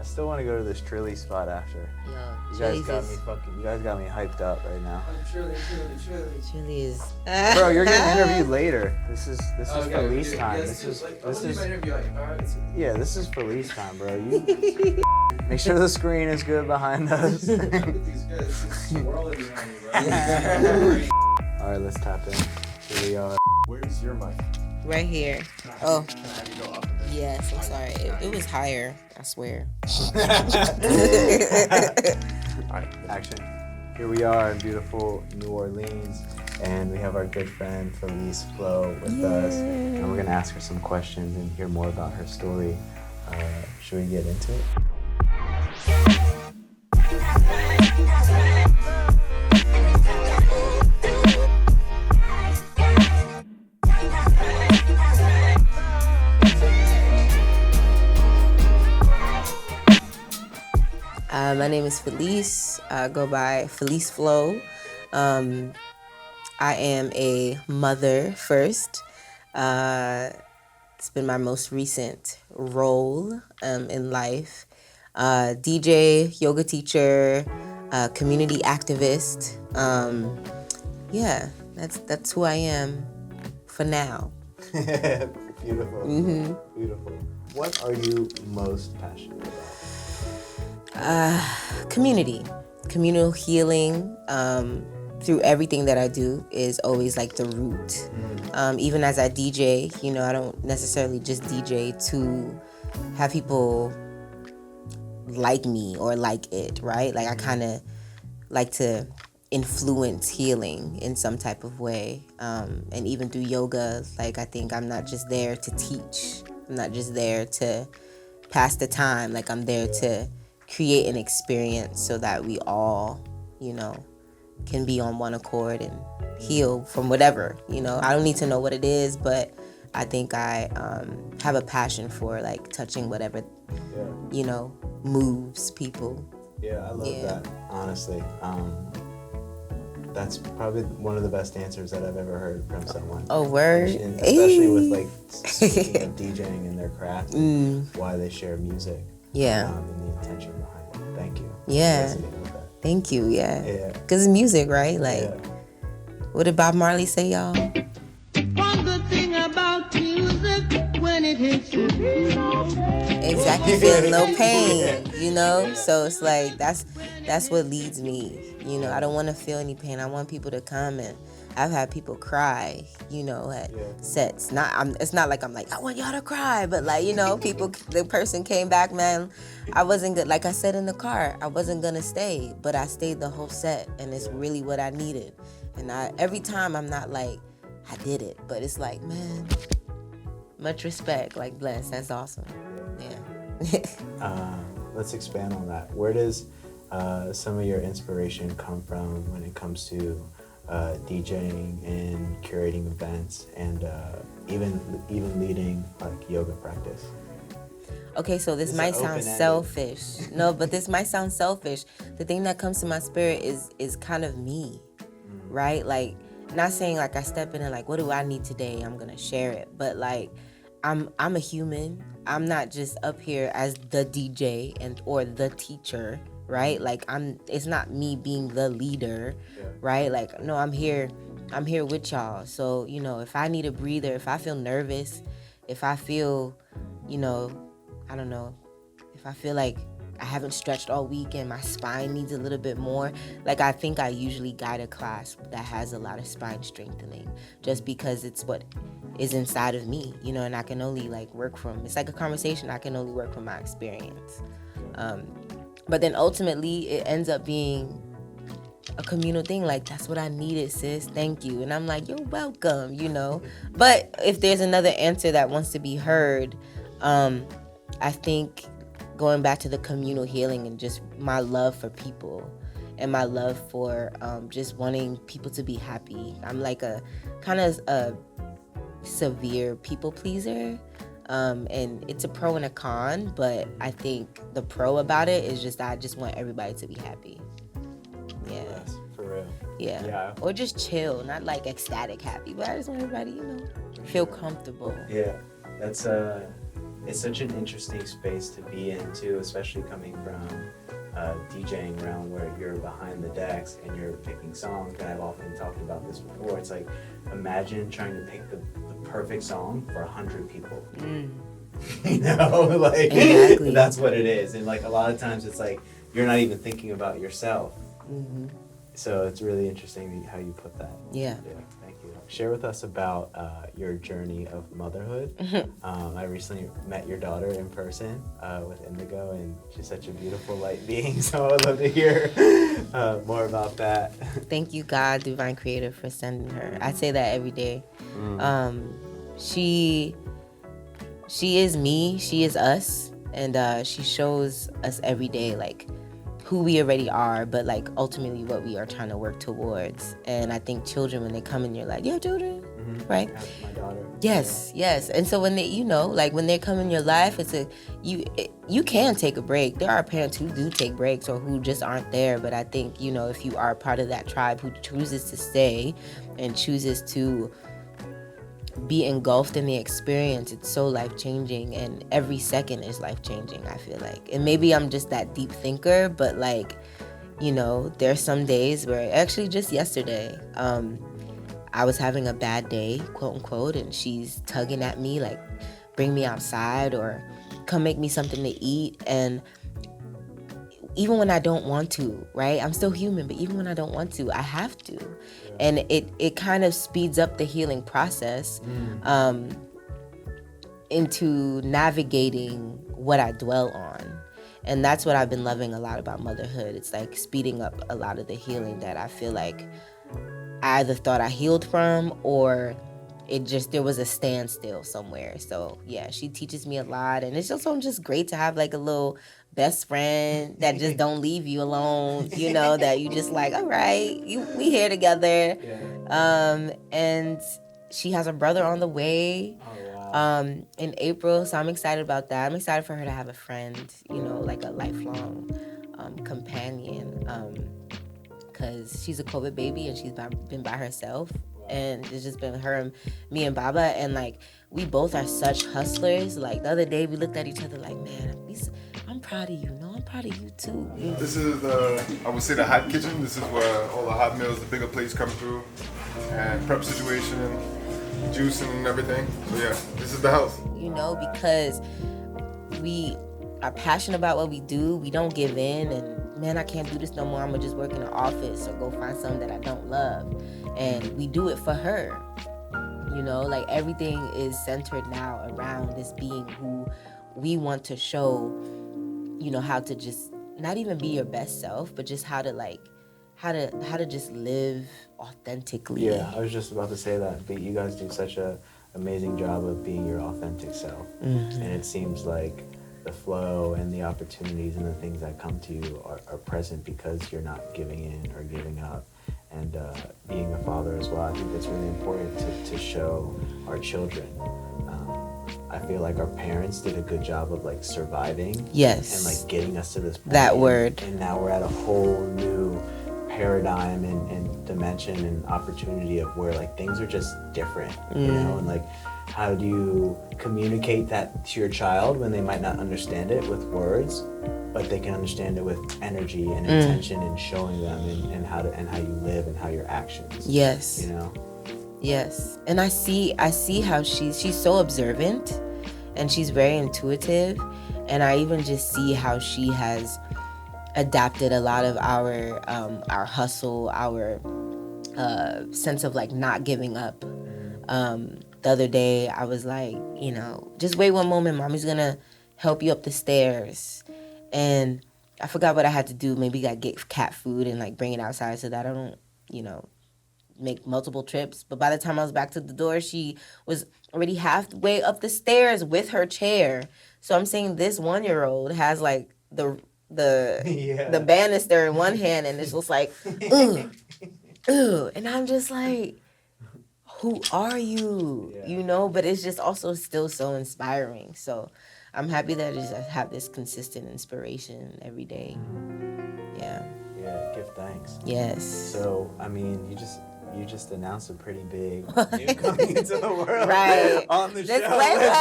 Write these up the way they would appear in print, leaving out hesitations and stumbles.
still want to go to this Trilly spot after. Yo, You guys got me hyped up right now. Trilly is. Bro, you're getting interviewed later. This is Felice time. This is yeah, this is Felice time, bro. You make sure the screen is good behind us. All right, let's tap in. Here we are. Where's your mic? Right here. Oh. Yes, I'm sorry. It was higher, I swear. All right, action. Here we are in beautiful New Orleans, and we have our good friend Felice Flow with us, and we're gonna ask her some questions and hear more about her story. Should we get into it? My name is Felice. I go by Felice Flow. I am a mother first. It's been my most recent role in life. DJ, yoga teacher, community activist. Yeah, that's who I am for now. Beautiful. Mm-hmm. Beautiful. What are you most passionate about? Communal healing through everything that I do is always like the root. Even as I DJ, I don't necessarily just DJ to have people like me or like it, right? Like I kind of like to influence healing in some type of way. And even through yoga, like I think I'm not just there to teach. I'm not just there to pass the time. Like I'm there to create an experience so that we all, can be on one accord and heal from whatever, I don't need to know what it is, but I think I have a passion for like touching whatever, moves people. Yeah, I love that, honestly. That's probably one of the best answers that I've ever heard from someone. Oh, word. And especially with like speaking of DJing and their craft and why they share music. Yeah. And the intention behind it. Thank you. Yeah. Thank you. Yeah. Because it's music, right? Like, what did Bob Marley say, y'all? One good thing about music, when it hits you, exactly, feel no pain, So it's like that's what leads me. I don't want to feel any pain. I want people to come, and I've had people cry, at sets. It's not like I'm like, I want y'all to cry, but like, the person came back, man. I wasn't good. Like I said in the car, I wasn't gonna stay, but I stayed the whole set, and it's really what I needed. And every time I'm not like, I did it, but it's like, man, much respect, like bless. That's awesome. Yeah. Let's expand on that. Where does some of your inspiration come from when it comes to DJing and curating events and even leading like yoga practice? Okay, so this might sound selfish. No, but this might sound selfish. The thing that comes to my spirit is kind of me, right? Like, not saying like I step in and like, what do I need today? I'm gonna share it, but like, I'm a human. I'm not just up here as the DJ or the teacher, right? Like it's not me being the leader, right? Like, no, I'm here with y'all. So, if I need a breather, if I feel nervous, if I feel, I don't know, if I feel like I haven't stretched all week and my spine needs a little bit more, like I think I usually guide a class that has a lot of spine strengthening just because it's what is inside of me, and I can only like work from, it's like a conversation, I can only work from my experience. But then ultimately it ends up being a communal thing. Like, that's what I needed, sis. Thank you. And I'm like, you're welcome, But if there's another answer that wants to be heard, I think going back to the communal healing and just my love for people and my love for just wanting people to be happy. I'm like a kind of a severe people pleaser. And it's a pro and a con, but I think the pro about it is just that I just want everybody to be happy. Yeah. Yes, for real. Yeah. Or just chill, not like ecstatic happy, but I just want everybody, feel comfortable. Yeah. That's it's such an interesting space to be in too, especially coming from DJing realm where you're behind the decks and you're picking songs. And I've often talked about this before. It's like, imagine trying to pick the perfect song for 100 people. You know, like exactly. That's what it is. And like a lot of times it's like you're not even thinking about yourself. So it's really interesting how you put that. Yeah. Thank you. Share with us about your journey of motherhood. I recently met your daughter in person with Indigo, and she's such a beautiful light being. So I would love to hear more about that. Thank you, God, Divine Creator, for sending her. I say that every day. She is me. She is us, and she shows us every day like who we already are, but like ultimately what we are trying to work towards. And I think children, when they come in, you're like, you have children, right? My daughter. Yes. And so when they, you know, like when they come in your life, you can take a break. There are parents who do take breaks or who just aren't there. But I think, you know, if you are part of that tribe who chooses to stay and chooses to be engulfed in the experience, it's so life-changing, and every second is life-changing, I feel like. And maybe I'm just that deep thinker, but like, you know, there's some days where, actually just yesterday, I was having a bad day, quote unquote, and she's tugging at me like, bring me outside or come make me something to eat. And even when I don't want to, right? I'm still human, but even when I don't want to, I have to. And it kind of speeds up the healing process into navigating what I dwell on. And that's what I've been loving a lot about motherhood. It's like speeding up a lot of the healing that I feel like I either thought I healed from, or there was a standstill somewhere. So yeah, she teaches me a lot, and it's also just great to have like a little best friend that just don't leave you alone, you know, that you just like, all right, we here together. And she has a brother on the way in April, so I'm excited about that. I'm excited for her to have a friend, you know, like a lifelong companion, because she's a COVID baby and she's been by herself. And it's just been her and me and Baba, and like we both are such hustlers. Like the other day we looked at each other like, man, I'm proud of you. No, I'm proud of you too. This is I would say the hot kitchen. This is where all the hot meals, the bigger plates come through, and prep situation, juicing and everything. So yeah, this is the house. You know, because we are passionate about what we do. We don't give in, and man, I can't do this no more. I'm gonna just work in an office or go find something that I don't love. And we do it for her. You know, like everything is centered now around this being who we want to show, you know, how to just not even be your best self, but just how to just live authentically. Yeah, I was just about to say that, but you guys do such a amazing job of being your authentic self. And it seems like the flow and the opportunities and the things that come to you are present because you're not giving in or giving up. And being a father as well, I think that's really important to show our children. I feel like our parents did a good job of like surviving. Yes. And like getting us to this point. That word. And now we're at a whole new paradigm and dimension and opportunity of where like things are just different, you know, and like how do you communicate that to your child when they might not understand it with words, but they can understand it with energy and intention and showing them and how you live and how your actions. Yes. You know? Yes. And I see how she's so observant and she's very intuitive, and I even just see how she has adapted a lot of our hustle, our sense of like not giving up. The other day I was like, you know, just wait one moment, mommy's gonna help you up the stairs. And I forgot what I had to do. Maybe I get cat food and like bring it outside so that I don't, you know, make multiple trips. But by the time I was back to the door, she was already halfway up the stairs with her chair. So I'm saying this 1-year-old has like the banister in one hand, and it's just like, ooh. And I'm just like, who are you? Yeah. You know, but it's just also still so inspiring. So I'm happy that I have this consistent inspiration every day. Yeah. Yeah, give thanks. Yes. So, I mean, you just you just announced a pretty big new coming into the world Right. on the Disclaimer.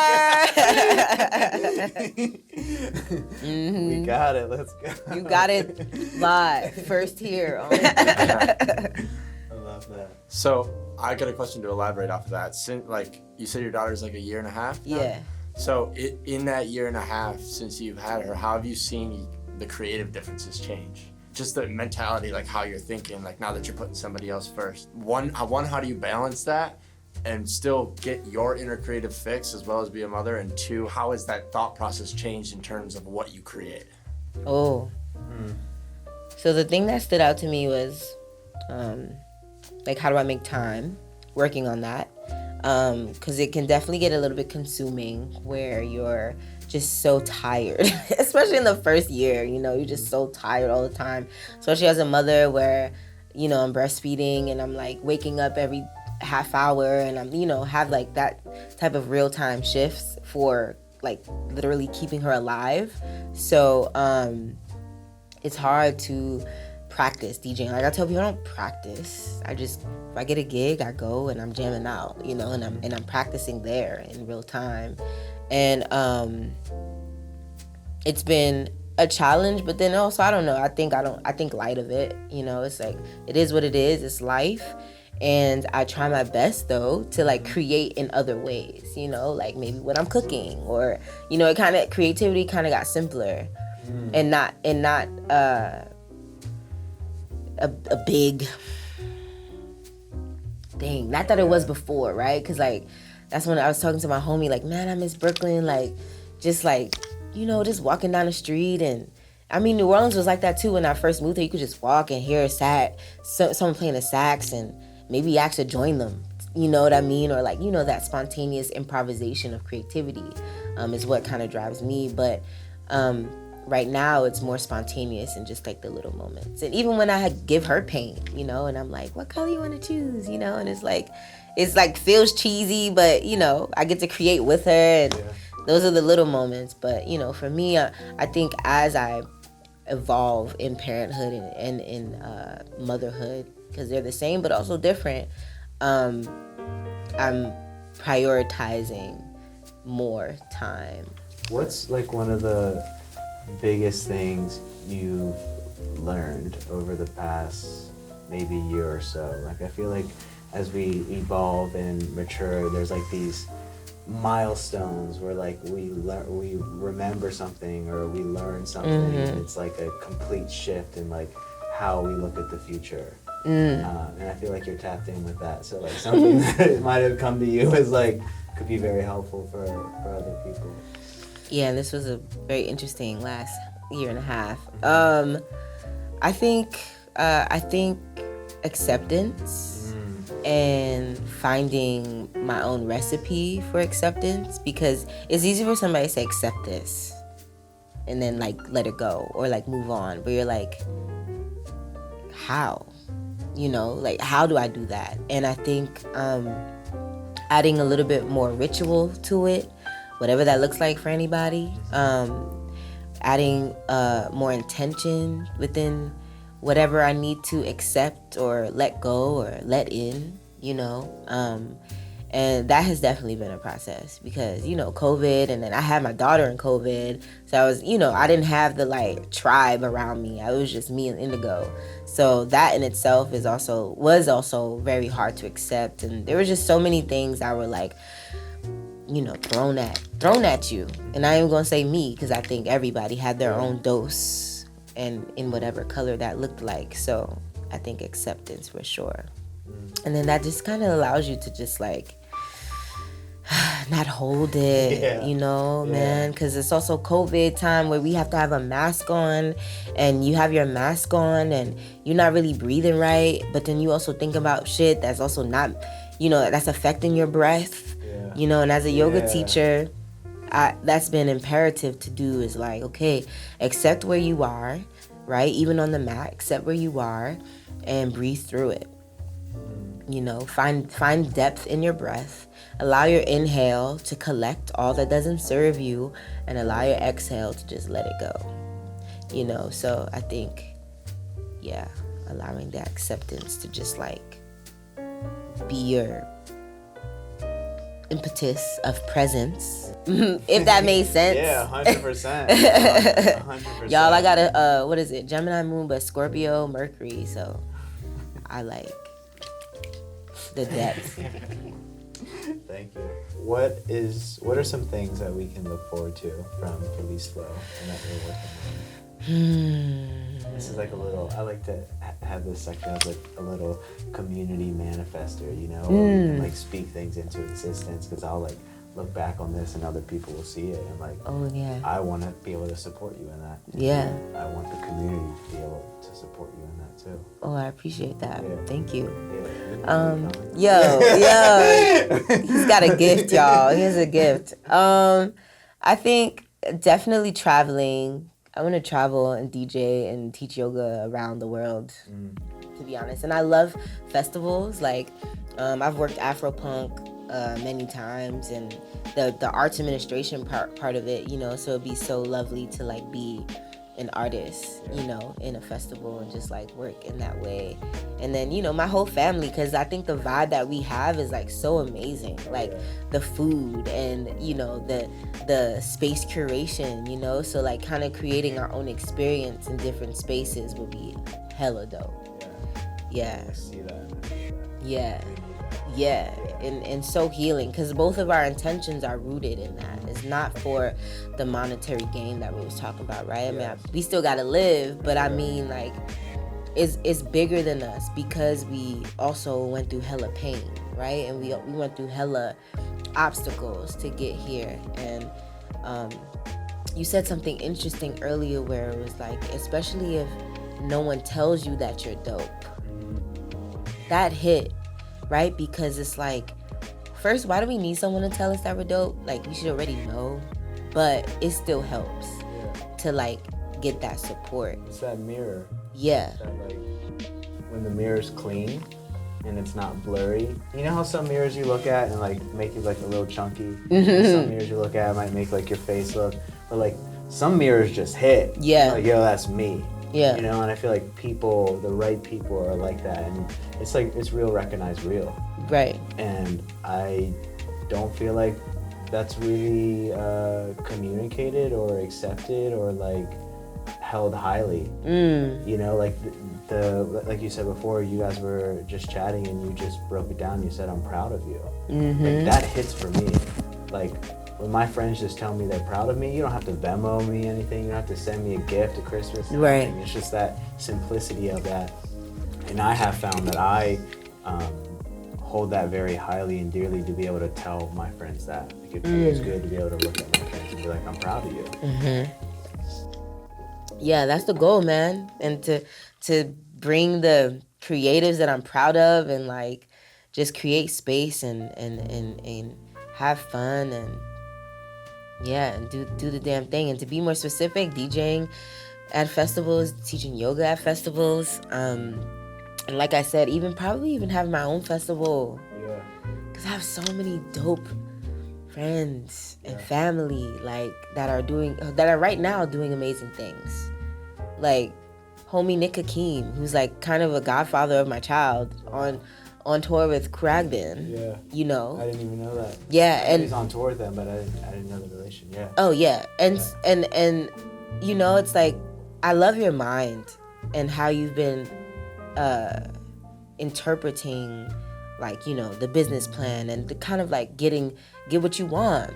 show. We got it. Let's go. You got it live, first here. I love that. So I got a question to elaborate off of that. Since, like, you said your daughter's like a year and a half now? Yeah. So in that year and a half since you've had her, how have you seen the creative differences change? Just the mentality, like how you're thinking, like now that you're putting somebody else first. One, how do you balance that and still get your inner creative fix as well as be a mother? And two, how has that thought process changed in terms of what you create? Oh. So the thing that stood out to me was, like, how do I make time? Working on that. Because it can definitely get a little bit consuming where you're just so tired, especially in the first year, you know, you're just so tired all the time. Especially as a mother where, you know, I'm breastfeeding and I'm like waking up every half hour and I'm, you know, have like that type of real time shifts for like literally keeping her alive. So it's hard to practice DJing. Like I tell people, I don't practice. If I get a gig, I go and I'm jamming out, you know, and I'm practicing there in real time. And it's been a challenge, but then also I don't know. I think light of it. You know, it's like it is what it is. It's life. And I try my best though to like create in other ways, you know, like maybe when I'm cooking or, you know, creativity kind of got simpler and not a big thing. Not that it was before, right? Because like that's when I was talking to my homie, like, man, I miss Brooklyn, like just like, you know, just walking down the street. And I mean, New Orleans was like that too. When I first moved here, you could just walk and hear someone playing a sax and maybe ask to join them, you know what I mean? Or like, you know, that spontaneous improvisation of creativity is what kind of drives me. But right now it's more spontaneous and just like the little moments. And even when I give her paint, you know, and I'm like, what color you want to choose, you know? And it's like feels cheesy, but you know, I get to create with her, and those are the little moments. But you know, for me, I think as I evolve in parenthood and in motherhood, because they're the same but also different, I'm prioritizing more time. What's like one of the biggest things you've learned over the past maybe year or so? Like I feel like as we evolve and mature, there's like these milestones where like we remember something or we learn something, and it's like a complete shift in like how we look at the future. And I feel like you're tapped in with that. So like something that might have come to you is like could be very helpful for other people. Yeah, and this was a very interesting last year and a half. I think acceptance and finding my own recipe for acceptance, because it's easy for somebody to say accept this and then like let it go or like move on, but you're like, how? You know, like how do I do that? And I think adding a little bit more ritual to it, whatever that looks like for anybody, adding more intention within whatever I need to accept or let go or let in, you know, and that has definitely been a process because, you know, COVID, and then I had my daughter in COVID, so I was, you know, I didn't have the like tribe around me. I was just me and Indigo, so that in itself was also very hard to accept. And there were just so many things that were like, you know, thrown at you. And I ain't gonna say me, because I think everybody had their own dose, and in whatever color that looked like. So I think acceptance for sure. And then that just kind of allows you to just like not hold it, you know, man, because it's also COVID time where we have to have a mask on, and you have your mask on and you're not really breathing right, but then you also think about shit that's also not, you know, that's affecting your breath, you know. And as a yoga teacher, that's been imperative to do, is like, okay, accept where you are, right? Even on the mat, accept where you are and breathe through it. You know, find depth in your breath. Allow your inhale to collect all that doesn't serve you, and allow your exhale to just let it go. You know, so I think, allowing the acceptance to just like be your impetus of presence, if that made sense. Yeah, 100%. 100%. Y'all, I got a what is it, Gemini moon, but Scorpio Mercury, so I like the depth. Thank you. What are some things that we can look forward to from Felice Flow and that we're working on? This is like a little, I like to have this section as like a little community manifester, you know, where we can like speak things into existence, because I'll like look back on this and other people will see it and like, Oh yeah. I want to be able to support you in that. Yeah. I want the community to be able to support you in that too. Oh, I appreciate that. Yeah. Thank you. Yeah. Yo, he's got a gift, y'all. He has a gift. I think definitely traveling. I want to travel and DJ and teach yoga around the world, to be honest. And I love festivals. Like, I've worked Afropunk many times, and the arts administration part of it, you know, so it'd be so lovely to like be an artist, you know, in a festival and just like work in that way. And then, you know, my whole family, because I think the vibe that we have is like so amazing, like the food and, you know, the space curation, you know, so like kind of creating our own experience in different spaces would be hella dope. Yeah. I see that. Yeah, and so healing, because both of our intentions are rooted in that. It's not for the monetary gain that we was talking about, right? I mean, we still gotta live, but I mean, like, it's bigger than us, because we also went through hella pain, right? And we went through hella obstacles to get here. And you said something interesting earlier where it was like, especially if no one tells you that you're dope. That hit, right? Because it's like, first, why do we need someone to tell us that we're dope? Like, we should already know, but it still helps to like get that support. It's that mirror. Yeah. That, like, when the mirror's clean and it's not blurry. You know how some mirrors you look at and like make you like a little chunky? Some mirrors you look at might make like your face look, but like some mirrors just hit. Yeah. Like, yo, that's me. Yeah. You know, and I feel like people, the right people are like that, and it's like, it's real, recognize real. Right. And I don't feel like that's really communicated or accepted or like held highly. You know, like like you said before, you guys were just chatting and you just broke it down. You said, I'm proud of you. Like, that hits for me. Like, when my friends just tell me they're proud of me, you don't have to Venmo me anything. You don't have to send me a gift at Christmas. Right. Nothing. It's just that simplicity of that. And I have found that I hold that very highly and dearly, to be able to tell my friends that. Like, it feels good to be able to look at my friends and be like, I'm proud of you. Yeah, that's the goal, man. And to bring the creatives that I'm proud of and like just create space and have fun and and do the damn thing. And to be more specific, DJing at festivals, teaching yoga at festivals, and like I said, probably even have my own festival. Yeah. Cause I have so many dope friends and family like that are right now doing amazing things. Like homie Nick Hakeem, who's like kind of a godfather of my child, on tour with Kragden. Yeah. You know. I didn't even know that. Yeah, and he's on tour with them, but I didn't know the relation. Yeah. Oh yeah, and you know, it's like, I love your mind and how you've been interpreting, like, you know, the business plan and the kind of like get what you want,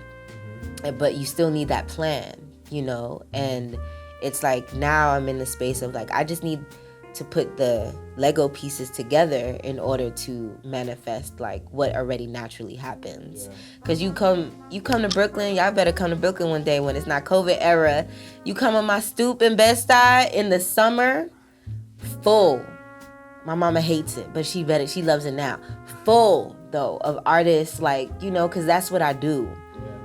but you still need that plan, you know. And it's like, now I'm in the space of like, I just need to put the Lego pieces together in order to manifest like what already naturally happens. Cause you come to Brooklyn, y'all better come to Brooklyn one day when it's not COVID era. You come on my stoop in Bed-Stuy in the summer, full. My mama hates it, but she loves it now. Full though of artists, like, you know, cause that's what I do.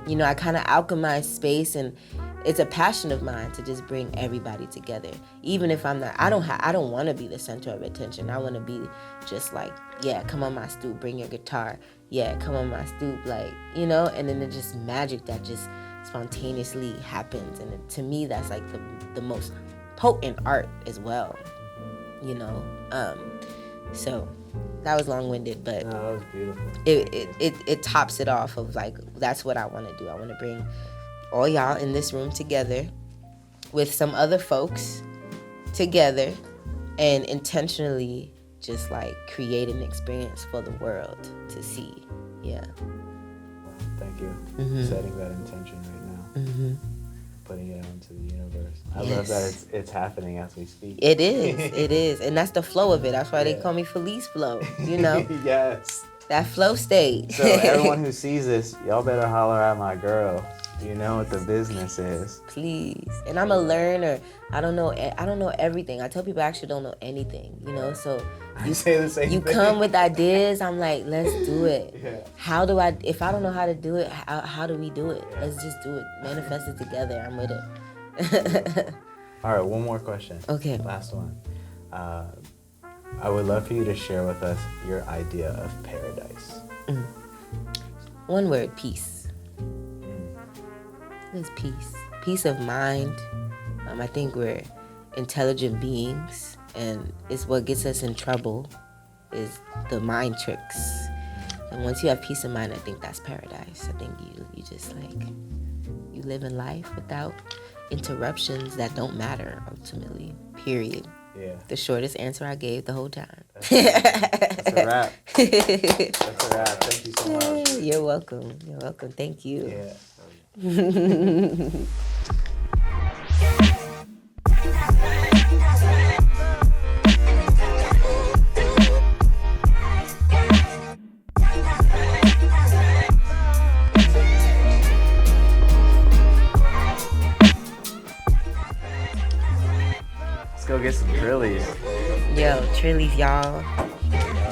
You know, I kind of alchemize space, and it's a passion of mine to just bring everybody together. Even if I'm not, I don't want to be the center of attention. I want to be just like, come on my stoop, bring your guitar. Come on my stoop, like, you know, and then it's just magic that just spontaneously happens. And to me, that's like the most potent art as well, you know? So That was long-winded, but No, that was beautiful. it tops it off of like, that's what I want to do. I want to bring all y'all in this room together with some other folks together and intentionally just like create an experience for the world to see. Yeah. Thank you. Setting that intention right now. Putting it out into the universe. I love that it's happening as we speak. It is. And that's the flow of it. That's why they call me Felice Flow, you know? Yes. That flow state. So everyone who sees this, y'all better holler at my girl. You know what the business is. Please. And I'm a learner. I don't know everything. I tell people I actually don't know anything, you know? So You say the same you thing. come with ideas, I'm like, let's do it. Yeah. If I don't know how to do it, how do we do it? Let's just do it. Manifest it together. I'm with it. All right, one more question. Okay. Last one. I would love for you to share with us your idea of paradise. One word, peace. It's peace. Peace of mind. I think we're intelligent beings, and it's what gets us in trouble is the mind tricks. And once you have peace of mind, I think that's paradise. I think you just like, you live in life without interruptions that don't matter ultimately, period. Yeah. The shortest answer I gave the whole time. That's a wrap. That's a wrap. Thank you so much. You're welcome. You're welcome. Thank you. Yeah. Let's go get some trillies. Yo, Trillies, y'all.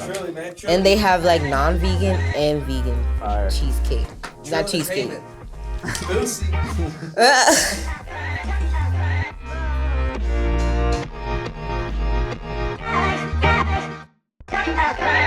Really, man. And they have like non-vegan and vegan Fire. cheesecake. Not cheesecake. Hey!